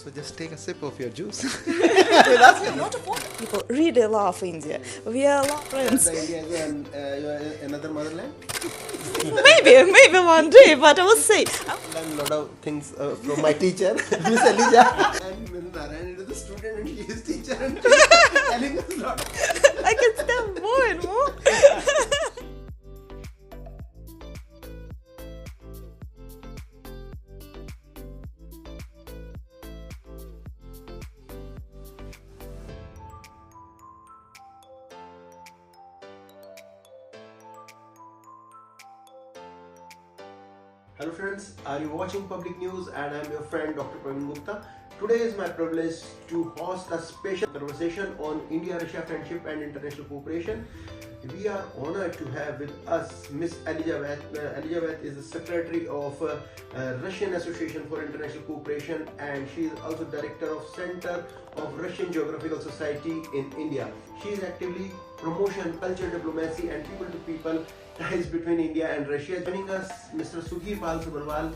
So just take a sip of your juice. A lot of people really love India. We are friends. India is another motherland. Maybe one day, but I will say. I learned a lot of things from my teacher, Miss Elijah. And Ms. Narayan is a student and she is teacher and she is telling us a lot. I can tell more and more. Hello friends, are you watching Public News and I am your friend Dr. Praveen Gupta. Today is my privilege to host a special conversation on India-Russia friendship and international cooperation. We are honored to have with us Miss Elizabeth. Elizabeth is the secretary of Russian Association for International Cooperation and she is also director of Center of Russian Geographical Society in India. She is actively promotion, culture diplomacy and people-to-people ties between India and Russia. Joining us, Mr. Sudhir Pal Subbarwal.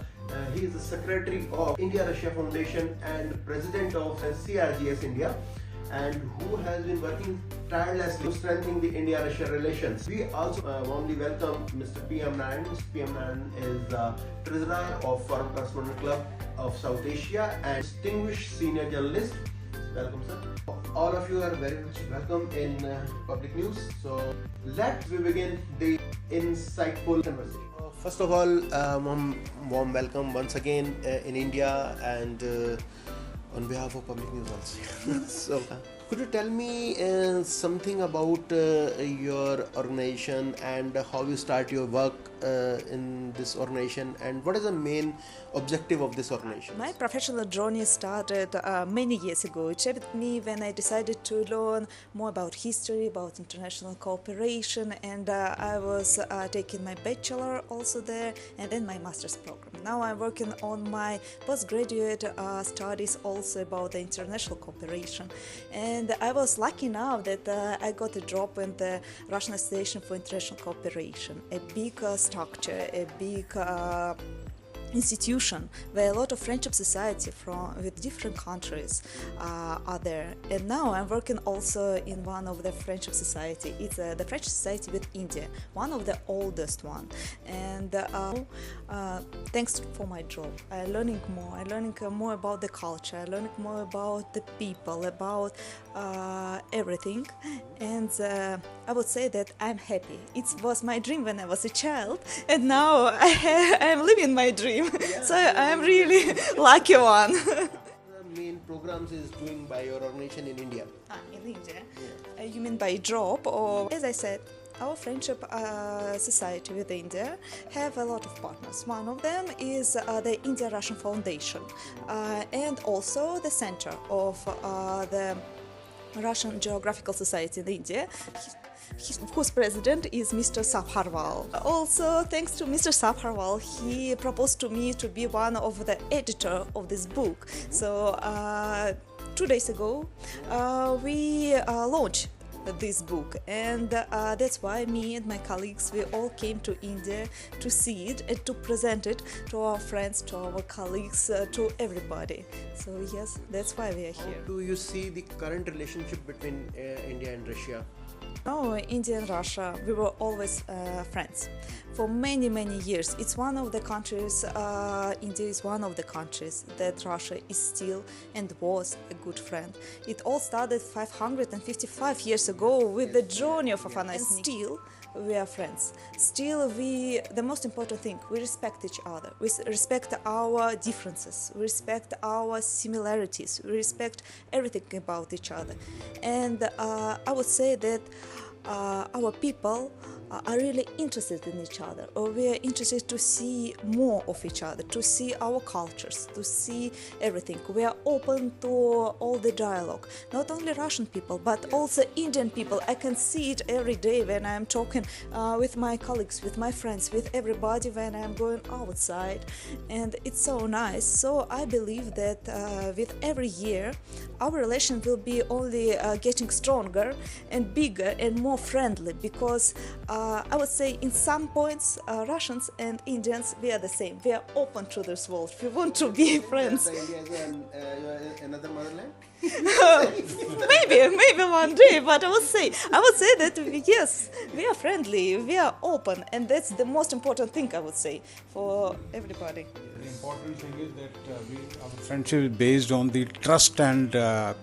He is the secretary of India-Russia Foundation and president of CRGS India, and who has been working tirelessly to strengthen the India-Russia relations. We also warmly welcome Mr. P.M. Narayan. Mr. P.M. Narayan is the treasurer of Foreign Correspondent Club of South Asia and distinguished senior journalist. Welcome, sir. All of you are very much welcome in Public News. So let's begin the insightful conversation. First of all, warm welcome once again in India and on behalf of Public News also. So, could you tell me something about your organization and how you start your work in this organization and what is the main objective of this organization? My professional journey started many years ago. It shaped me when I decided to learn more about history, about international cooperation, and I was taking my bachelor also there and then my master's program. Now I'm working on my postgraduate studies also about the international cooperation. And I was lucky enough that I got a job in the Russian Association for International Cooperation, a big structure, a big institution where a lot of friendship society with different countries are there. And now I'm working also in one of the friendship society. It's the Friendship Society with India, one of the oldest one. And thanks for my job, I'm learning more about the culture, I'm learning more about the people, about everything. And I would say that I'm happy. It was my dream when I was a child, and now I'm living my dream. Yeah, so I'm really lucky one. The main programs is doing by your organization in India. In India? Yeah. You mean by job? Or as I said, our friendship society with India have a lot of partners. One of them is the India-Russian Foundation and also the center of the Russian Geographical Society in India, whose president is Mr. Sabharwal. Also, thanks to Mr. Sabharwal, he proposed to me to be one of the editor of this book. So 2 days ago, we launched this book, and that's why me and my colleagues, we all came to India to see it and to present it to our friends, to our colleagues, to everybody. So yes, that's why we are here. Do you see the current relationship between India and Russia? No, India and Russia, we were always friends. For many, many years. It's one of the countries, India is one of the countries that Russia is still and was a good friend. It all started 555 years ago with the journey of Afanasy. Still, we are friends. Still, the most important thing, we respect each other. We respect our differences. We respect our similarities. We respect everything about each other. And I would say that our people are really interested in each other, or we are interested to see more of each other, to see our cultures, to see everything. We are open to all the dialogue, not only Russian people, but also Indian people. I can see it every day when I'm talking with my colleagues, with my friends, with everybody when I'm going outside, and it's so nice. So I believe that with every year, our relation will be only getting stronger and bigger and more friendly, because I would say in some points, Russians and Indians, we are the same. We are open to this world. We want to be friends. India is another motherland. Maybe one day, but I would say that yes, we are friendly, we are open, and that's the most important thing I would say for everybody. The important thing is that our friendship is based on the trust and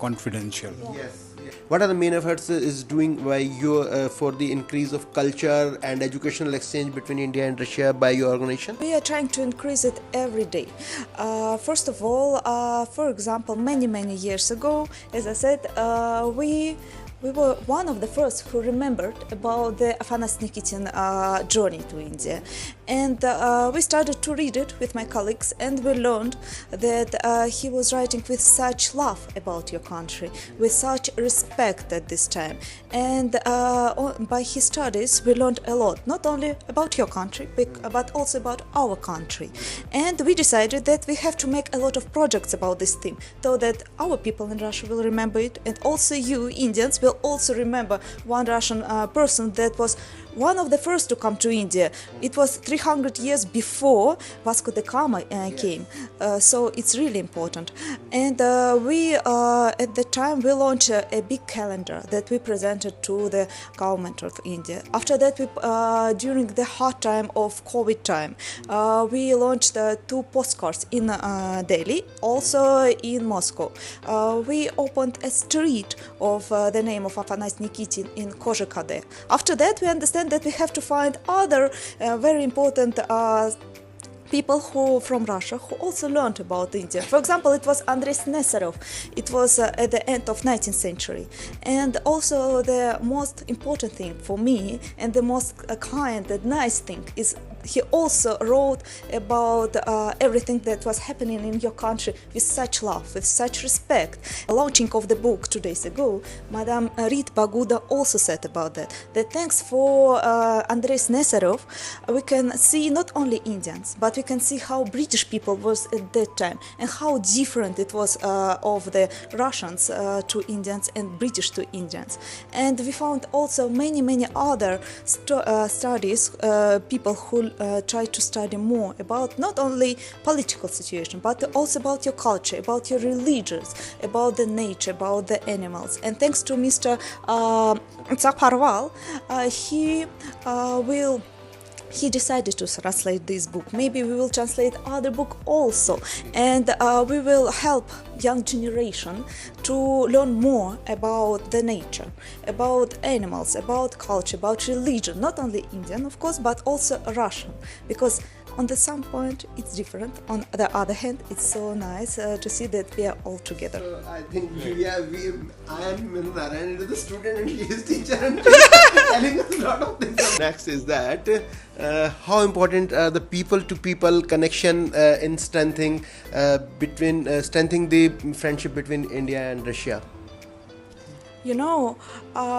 confidential. Yes. What are the main efforts is doing by you for the increase of culture and educational exchange between India and Russia by your organization? We are trying to increase it every day. First of all, for example, many years ago, as I said, we were one of the first who remembered about the Afanas Nikitin journey to India. And we started to read it with my colleagues, and we learned that he was writing with such love about your country, with such respect at this time. And by his studies, we learned a lot, not only about your country, but also about our country. And we decided that we have to make a lot of projects about this theme, so that our people in Russia will remember it, and also you, Indians, will also remember one Russian person that was one of the first to come to India. It was 300 years before Vasco da Gama came, so it's really important. And we at the time we launched a big calendar that we presented to the government of India. After that, we during the hard time of COVID time, we launched 2 postcards in Delhi, also in Moscow. We opened a street of the name of Afanas Nikitin in Kozhikode. After that, we understand that we have to find other very important people who from Russia who also learned about India. For example, it was Andrei Sneserov. It was at the end of 19th century. And also the most important thing for me and the most kind and nice thing is he also wrote about everything that was happening in your country with such love, with such respect. The launching of the book 2 days ago, Madame Rit Baguda also said about that. That thanks for Andrei Sneserov, we can see not only Indians, but we can see how British people was at that time and how different it was of the Russians to Indians and British to Indians. And we found also many other studies, people who try to study more about not only political situation, but also about your culture, about your religions, about the nature, about the animals. And thanks to Mr. Zaparval, he decided to translate this book. Maybe we will translate other book also, and we will help young generation to learn more about the nature, about animals, about culture, about religion, not only Indian, of course, but also Russian, because on the some point it's different. On the other hand, it's so nice to see that we are all together. So I think I am Narayan, the student, and he is teacher, and telling us a lot of things. Next is that how important the people-to-people connection in strengthening the friendship between India and Russia. You know,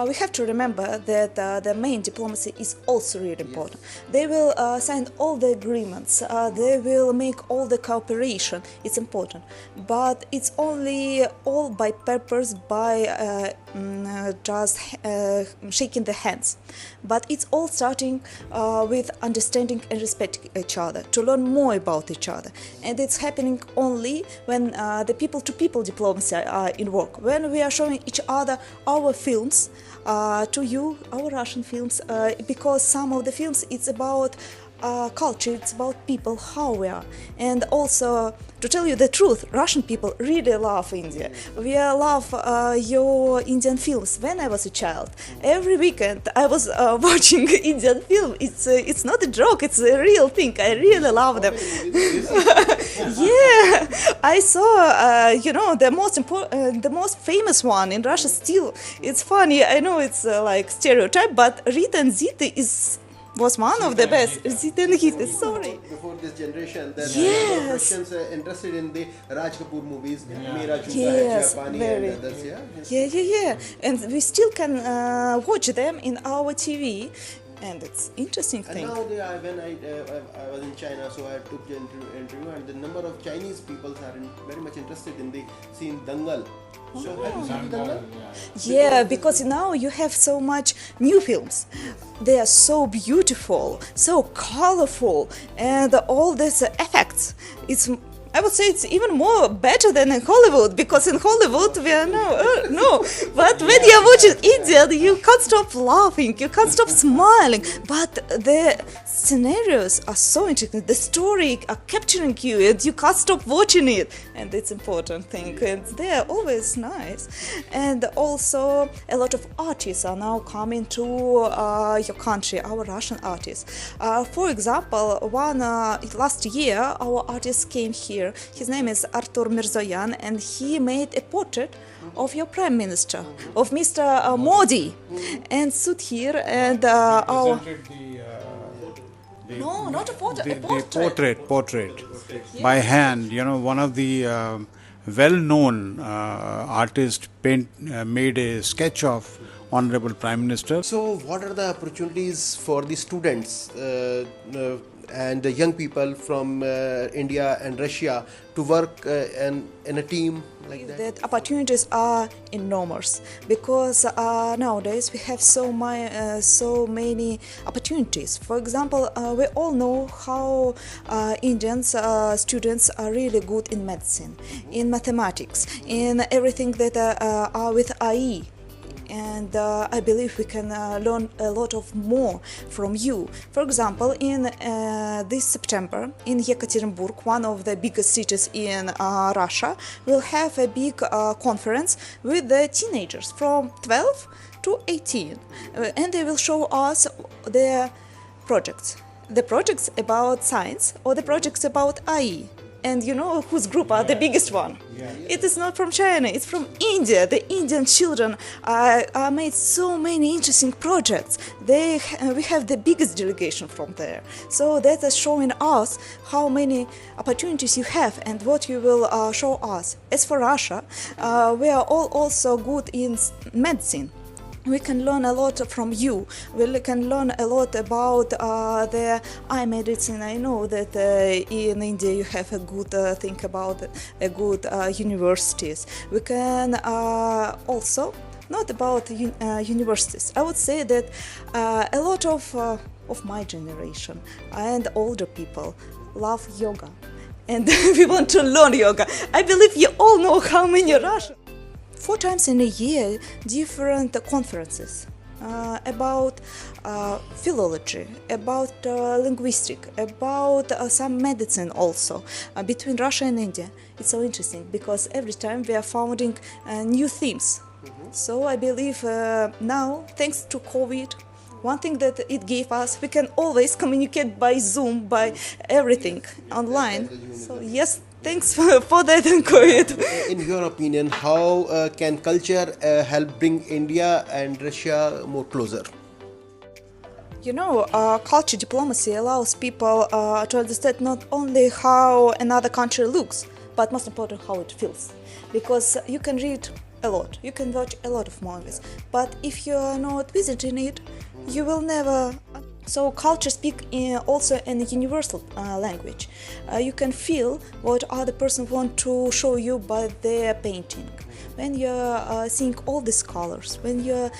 we have to remember that the main diplomacy is also really important. They will sign all the agreements, they will make all the cooperation, it's important. But it's only all by purpose, by just shaking the hands. But it's all starting with understanding and respecting each other, to learn more about each other. And it's happening only when the people-to-people diplomacy are in work, when we are showing each other our films to you, our Russian films, because some of the films it's about culture, it's about people, how we are. And also, to tell you the truth, Russian people really love India. We love your Indian films. When I was a child, every weekend I was watching Indian film. It's not a joke, it's a real thing. I really love them. Yeah, I saw the most famous one in Russia still. It's funny, I know it's like stereotype, but Rita and Zita was one of the best. Zita and Gita, sorry. Before this generation, that Yes. Russians are interested in the Raj Kapoor movies, Mera Chunga Yes, Hai, Japani, very. and others. Yeah. And we still can watch them in our TV. and it's interesting And thing. now when I was in China, so I took the interview, and the number of Chinese people are very much interested in the scene Dangal. So have you seen Dangal? Yeah, because now you have so much new films. They are so beautiful, so colorful, and all these effects. I would say it's even more better than in Hollywood, because in Hollywood we are no. But when you are watching India, you can't stop laughing, you can't stop smiling. But the scenarios are so interesting. The story are capturing you, and you can't stop watching it. And it's important thing. And they are always nice. And also a lot of artists are now coming to your country, our Russian artists. For example, last year our artist came here. His name is Artur Mirzoyan, and he made a portrait of your Prime Minister, of Mr. Modi, and stood here and our. No, not a portrait, a portrait. Portrait by hand. You know, one of the well-known artists made a sketch of Honorable Prime Minister. So, what are the opportunities for the students and the young people from India and Russia to work in a team like that? That opportunities are enormous, because nowadays we have so many opportunities. For example, we all know how Indians students are really good in medicine, in mathematics, in everything that are with IE. And I believe we can learn a lot of more from you. For example, in this September in Yekaterinburg, one of the biggest cities in Russia, we'll have a big conference with the teenagers from 12 to 18, and they will show us their projects. The projects about science or the projects about IE. And you know whose group are the biggest one? It is not from China, it's from India. The Indian children made so many interesting projects. We have the biggest delegation from there. So that is showing us how many opportunities you have and what you will show us. As for Russia, we are all also good in medicine. We can learn a lot from you. We can learn a lot about the eye medicine. I know that in India you have a good thing about a good universities. We can also, not about universities, I would say that a lot of my generation and older people love yoga. And we want to learn yoga. I believe you all know how many Russians. 4 times in a year, different conferences about philology, about linguistics, about some medicine also, between Russia and India. It's so interesting because every time we are founding new themes. So I believe now, thanks to COVID, one thing that it gave us, we can always communicate by Zoom, by everything online. So yes, thanks for that and COVID. In your opinion, how can culture help bring India and Russia more closer? You know, culture diplomacy allows people to understand not only how another country looks, but most important, how it feels. Because you can read a lot, you can watch a lot of movies, but if you are not visiting it, you will never. So culture speak also in a universal language. You can feel what other person want to show you by their painting. When you're seeing all these colors, when you're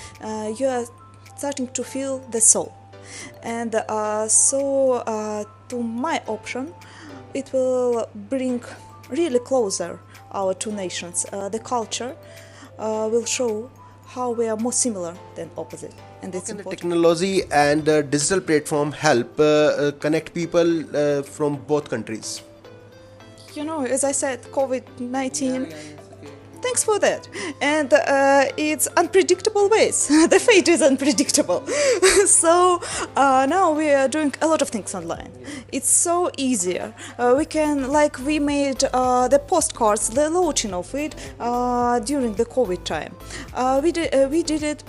starting to feel the soul. And to my option, it will bring really closer our two nations. The culture will show how we are more similar than opposite. And it's Can the important. technology and digital platform help connect people from both countries? You know, as I said, COVID-19, thanks for that. And it's unpredictable ways. The fate is unpredictable. So now we are doing a lot of things online. It's so easier. We can, like, we made the postcards, the launching of it during the COVID time. We did it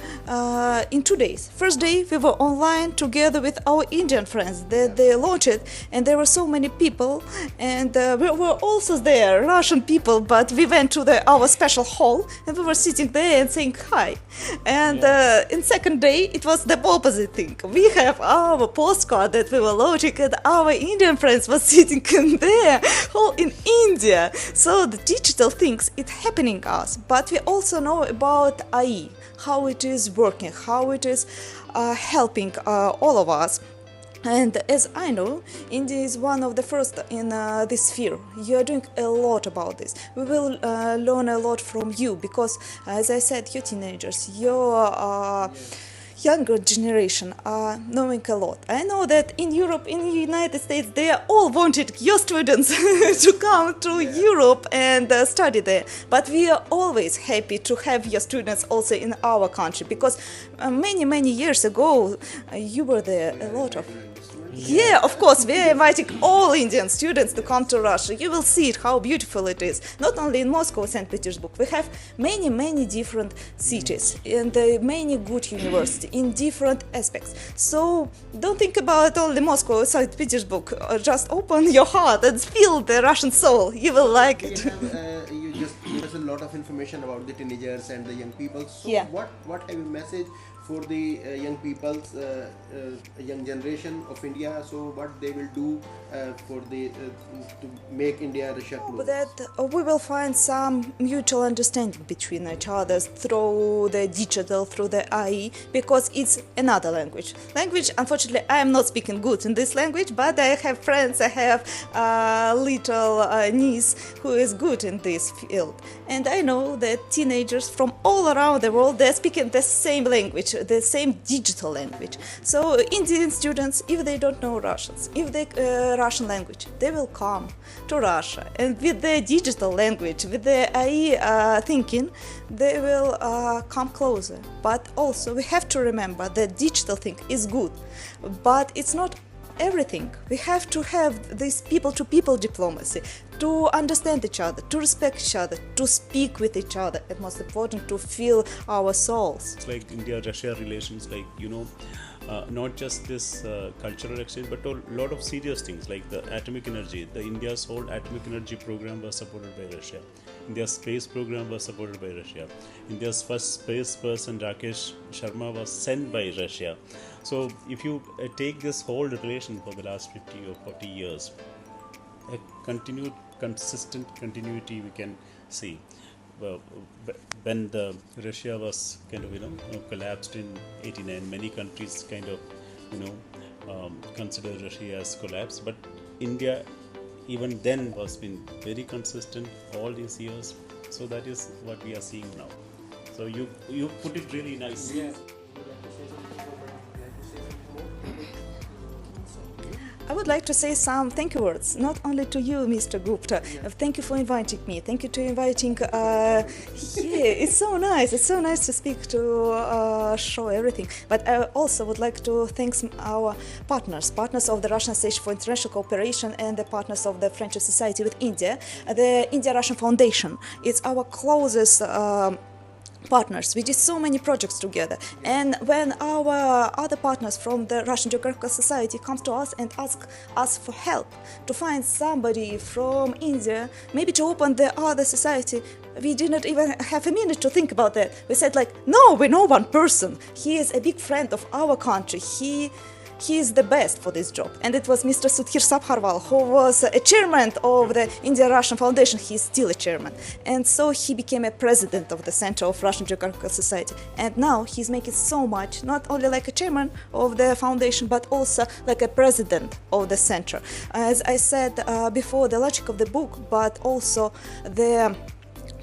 in 2 days. First day we were online together with our Indian friends. They launched it, and there were so many people, and we were also there, Russian people, but we went to our special hall, and we were sitting there and saying hi. And in second day it was the opposite thing. We have our postcard that we were launching, and our Indian friends were sitting in there, all in India. So the digital things, it's happening us, but we also know about AI, how it is working, how it is helping all of us. And as I know, India is one of the first in this sphere. You are doing a lot about this. We will learn a lot from you because, as I said, you're teenagers, you're younger generation are knowing a lot. I know that in Europe, in the United States, they are all wanted your students to come to Europe and study there. But we are always happy to have your students also in our country because many years ago you were there a lot of. Yeah, of course, we are inviting all Indian students to come to Russia. You will see it, how beautiful it is. Not only in Moscow, St. Petersburg. We have many different cities and many good universities in different aspects. So don't think about only Moscow, St. Petersburg. Just open your heart and feel the Russian soul. You will like it. You just give us a lot of information about the teenagers and the young people. So Yeah. what have you message for the young people's young generation of India? So what they will do for the to make India Russia close? That we will find some mutual understanding between each other through the digital, through the AI, because it's another language. Unfortunately, I am not speaking good in this language, but I have friends, I have a little niece who is good in this field. And I know that teenagers from all around the world, they're speaking the same language, the same digital language. So Indian students, if they don't know Russians, if they Russian language, they will come to Russia, and with the digital language, with the AI thinking, they will come closer. But also we have to remember that digital thing is good, but it's not everything. We have to have this people-to-people diplomacy, to understand each other, to respect each other, to speak with each other, and most important, to feel our souls. It's like India-Russia relations, like, not just this cultural exchange, but a lot of serious things like the atomic energy. India's whole atomic energy program was supported by Russia. India's space program was supported by Russia. India's first space person, Rakesh Sharma, was sent by Russia. So if you take this whole relation for the last 50 or 40 years, a consistent continuity we can see. When Russia was kind of collapsed in '89, many countries kind of consider Russia as collapsed, but India even then was been very consistent all these years. So that is what we are seeing now. So you put it really nice. Yeah. I would like to say some thank you words, not only to you, Mr. Gupta. Thank you for inviting me. Thank you to inviting. It's so nice. It's so nice to speak, to show everything. But I also would like to thank our partners of the Russian Association for International Cooperation and the partners of the Friendship Society with India, the India-Russian Foundation. It's our closest partners. We did so many projects together, and when our other partners from the Russian Geographical Society comes to us and ask us for help to find somebody from India, maybe to open the other society, we did not even have a minute to think about that. We said like, no, we know one person. He is a big friend of our country. He is the best for this job. And it was Mr. Sudhir Sabharwal, who was a chairman of the India-Russian Foundation. He is still a chairman. And so he became a president of the Center of Russian Geographical Society. And now he's making so much, not only like a chairman of the foundation, but also like a president of the center. As I said before, the logic of the book, but also the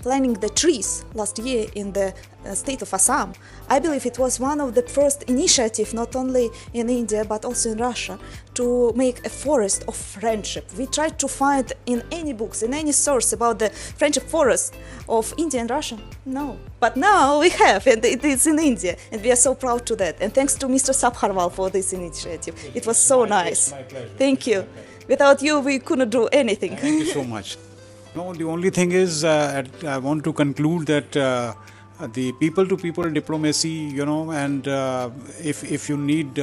planting the trees last year in the state of Assam. I believe it was one of the first initiatives, not only in India but also in Russia, to make a forest of friendship. We tried to find in any books, in any source about the friendship forest of India and Russia. No. But now we have, and it is in India, and we are so proud to that. And thanks to Mr. Sabharwal for this initiative. It was so nice. My pleasure. Thank you. Without you, we couldn't do anything. Thank you so much. No, the only thing is, I want to conclude that the people-to-people diplomacy, and if you need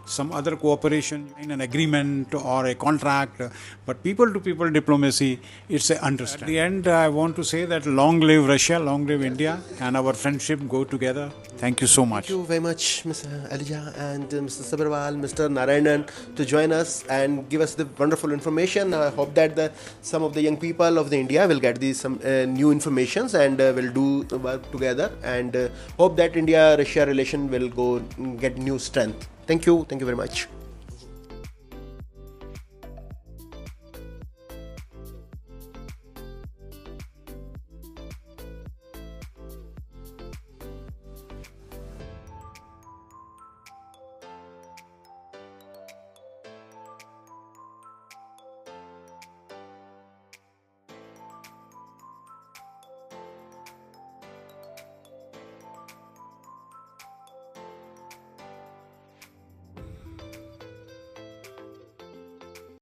some other cooperation, in an agreement or a contract, but people-to-people diplomacy, it's an understanding. At the end, I want to say that long live Russia, long live India, and our friendship go together. Thank you so much. Thank you very much, Mr. Alija and Mr. Sabharwal, Mr. Narayanan, to join us and give us the wonderful information. I hope that some of the young people of the India will get some new informations and will do work together, and hope that India-Russia relation will get new strength. Thank you very much.